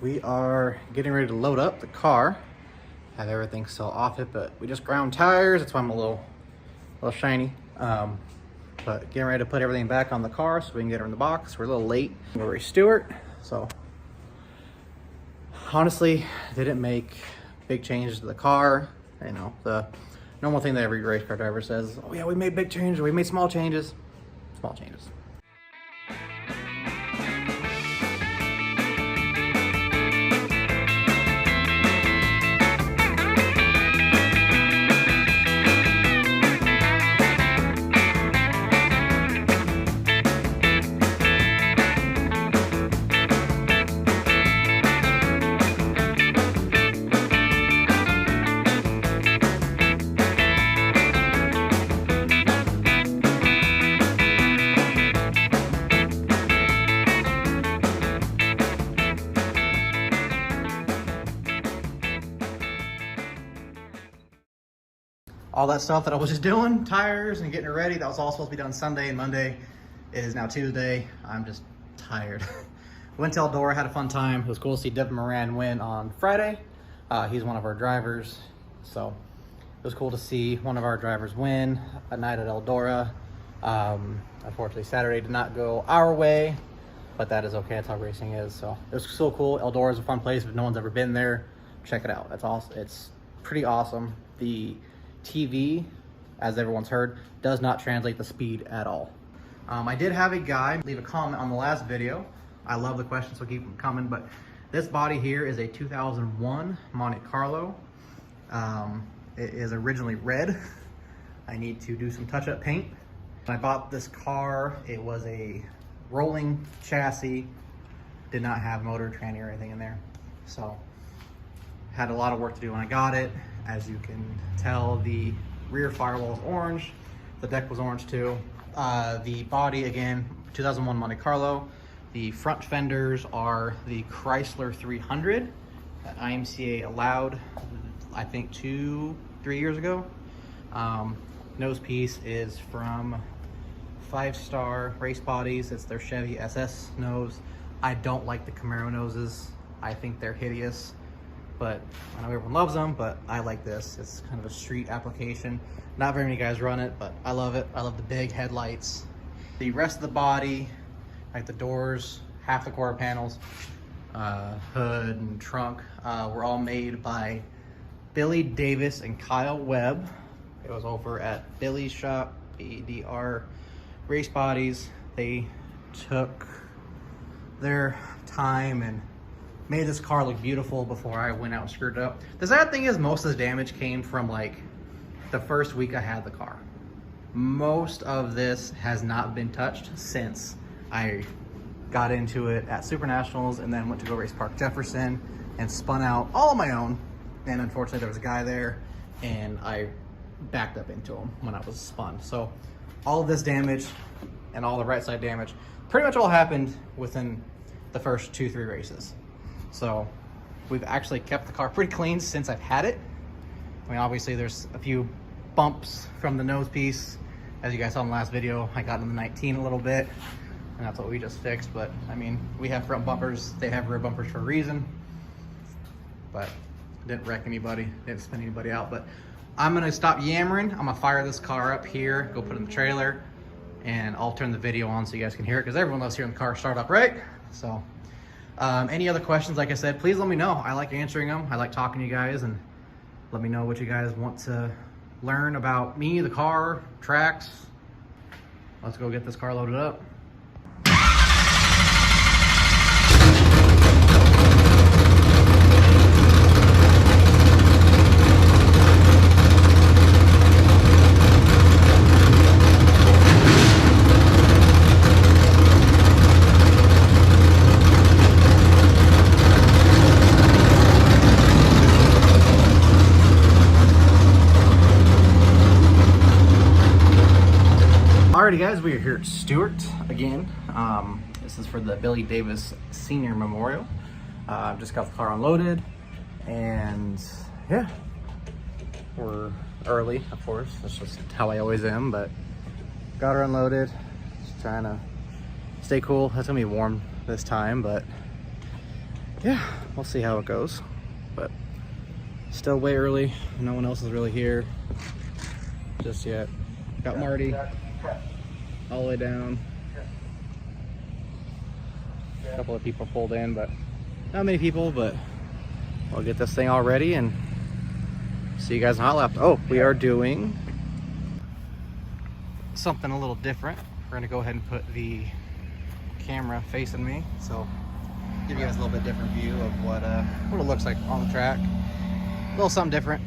We are getting ready to load up the car. Have everything still off it, but we just ground tires. That's why I'm a little shiny. But getting ready to put everything back on the car so we can get her in the box. We're a little late. We're Stewart, so honestly, they didn't make big changes to the car. You know, the normal thing that every race car driver says, oh yeah, we made big changes, we made small changes. Small changes. All that stuff that I was just doing, tires and getting it ready, that was all supposed to be done Sunday and Monday. It is now Tuesday. I'm just tired. Went to Eldora, had a fun time. It was cool to see Devin Moran win on Friday. He's one of our drivers, so it was cool to see one of our drivers win a night at Eldora. Unfortunately, Saturday did not go our way, but that is okay. That's how racing is. So it was so cool. Eldora is a fun place. If no one's ever been there, check it out. That's awesome. It's pretty awesome. The TV, as everyone's heard, does not translate the speed at all. I did have a guy leave a comment on the last video. I love the questions, so keep them coming, but this body here is a 2001 Monte Carlo. It is originally red. I need to do some touch-up paint. When I bought this car, it was a rolling chassis, did not have motor, tranny, or anything in there. So had a lot of work to do when I got it. As you can tell, the rear firewall is orange. The deck was orange too. The body, again, 2001 Monte Carlo. The front fenders are the Chrysler 300 that IMCA allowed, I think 2-3 years ago. Nose piece is from 5-Star Race Bodies. It's their Chevy SS nose. I don't like the Camaro noses. I think they're hideous. But I know everyone loves them, but I like this. It's kind of a street application. Not very many guys run it, but I love it. I love the big headlights. The rest of the body, like the doors, half the quarter panels, hood and trunk, were all made by Billy Davis and Kyle Webb. It was over at Billy's shop, BDR Race Bodies. They took their time and made this car look beautiful before I went out and screwed it up. The sad thing is most of the damage came from like the first week I had the car. Most of this has not been touched since I got into it at Super Nationals and then went to go race Park Jefferson and spun out all on my own. And unfortunately there was a guy there and I backed up into him when I was spun. So all of this damage and all the right side damage pretty much all happened within the first 2-3 races. So we've actually kept the car pretty clean since I've had it. I mean, obviously there's a few bumps from the nose piece. As you guys saw in the last video, I got in the 19 a little bit, and that's what we just fixed. But I mean, we have front bumpers, they have rear bumpers for a reason. But didn't wreck anybody, didn't spin anybody out. But I'm gonna stop yammering. I'm gonna fire this car up here, go put it in the trailer, and I'll turn the video on so you guys can hear it, because everyone loves hearing the car start up, right? So any other questions, like I said, please let me know. I like answering them. I like talking to you guys, and let me know what you guys want to learn about me, the car, tracks. Let's go get this car loaded up. Alrighty guys, we are here at Stewart again. This is for the Billy Davis Senior Memorial. Just got the car unloaded, and yeah, we're early, of course. That's just how I always am, but got her unloaded. Just trying to stay cool. It's gonna be warm this time, but yeah. we'll see how it goes. But still way early. No one else is really here just yet. Got Marty all the way down. A couple of people pulled in, but not many people. But we'll get this thing all ready and see you guys in hot lap. Oh, we are doing something a little different. We're gonna go ahead and put the camera facing me, so give you guys a little bit different view of what it looks like on the track. A little something different.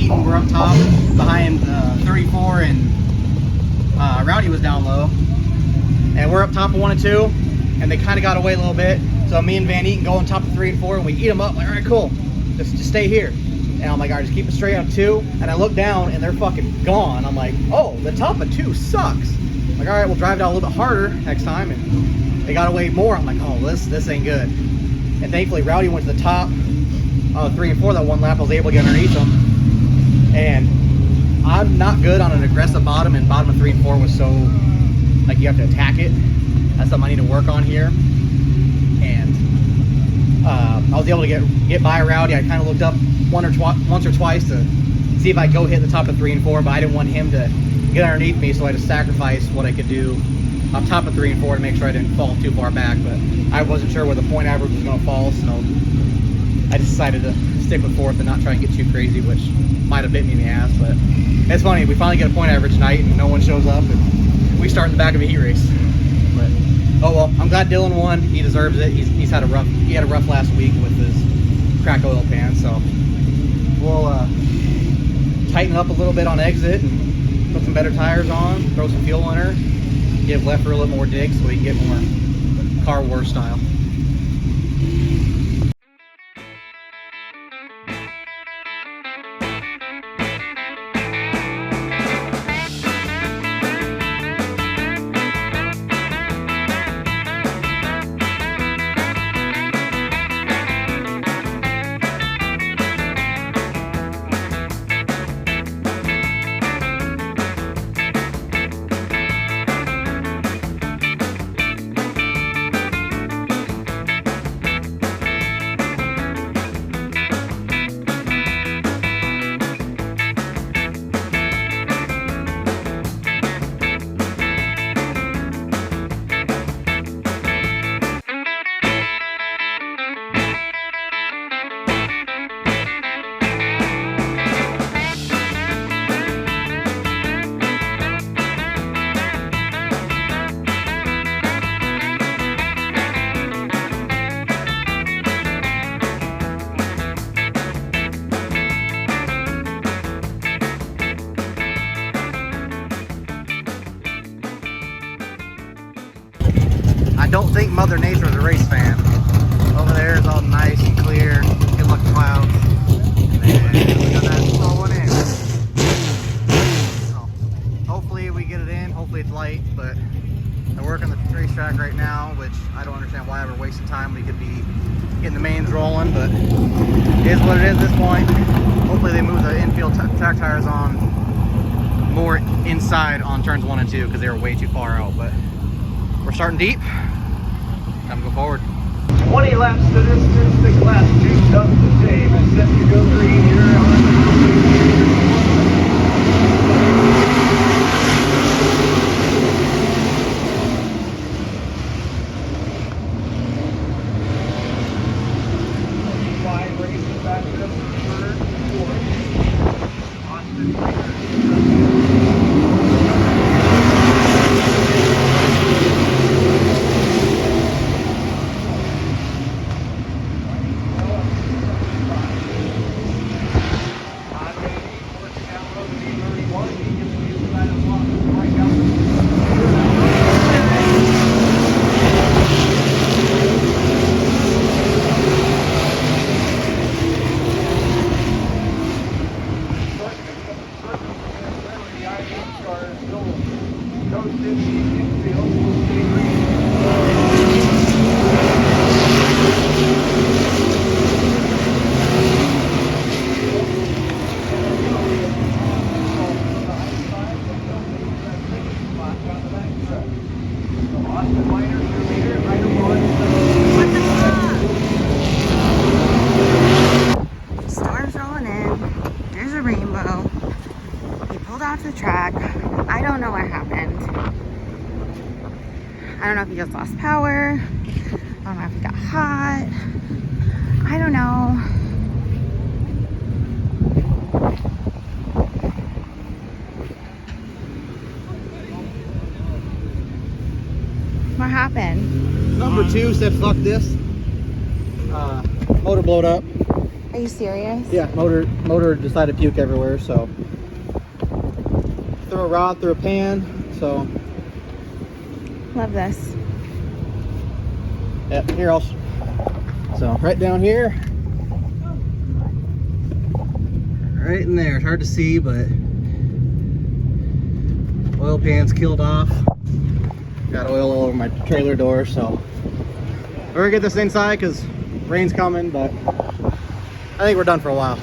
We're up top behind 34 and Rowdy was down low. And we're up top of 1 and 2 and they kind of got away a little bit. So me and Van Eaton go on top of 3 and 4 and we eat them up. Like, all right, cool. Just stay here. And I'm like, all right, just keep it straight on 2. And I look down and they're fucking gone. I'm like, oh, the top of 2 sucks. I'm like, all right, we'll drive down a little bit harder next time. And they got away more. I'm like, oh, this ain't good. And thankfully Rowdy went to the top of 3 and 4 that one lap. I was able to get underneath them. And I'm not good on an aggressive bottom, and bottom of 3 and 4 was so, like, you have to attack it. That's something I need to work on here. And I was able to get by Rowdy. I kind of looked up once or twice to see if I could go hit the top of 3 and 4, but I didn't want him to get underneath me, so I just sacrificed what I could do up top of 3 and 4 to make sure I didn't fall too far back. But I wasn't sure where the point average was going to fall, so I decided to stick with 4th and not try and get too crazy, which might have bit me in the ass, but It's funny, we finally get a point average tonight and no one shows up and we start in the back of a heat race. But oh well, I'm glad Dylan won. He deserves it. He had a rough last week with his cracked oil pan, so we'll tighten up a little bit on exit and put some better tires on, throw some fuel in her, give left rear a little more dig so we can get more car war style. I don't think Mother Nature is a race fan. Over there is all nice and clear, good looking clouds. And we got that rolling in. So hopefully we get it in, hopefully it's light, but they're working the racetrack right now, which I don't understand why we're wasting time. We could be getting the mains rolling, but it is what it is at this point. Hopefully they move the infield track tires on more inside on turns 1 and 2 because they were way too far out, but we're starting deep. Time to go forward. 20 laps to distance. The class 2 does the same. It's set to go green here on five races back to the third, fourth. Austin Minor. Storm's rolling in. There's a rainbow. He pulled off the track. I don't know what happened. I don't know if he just lost power. I don't know if he got hot. I don't know. What happened? Number 2 said fuck this. Motor blowed up. Are you serious? Yeah, motor decided to puke everywhere, so threw a rod through a pan, so Love this. Yep, here else. So right down here. Right in there. It's hard to see, but oil pan's killed off. Got oil all over my trailer door, so we're gonna get this inside because rain's coming, but I think we're done for a while.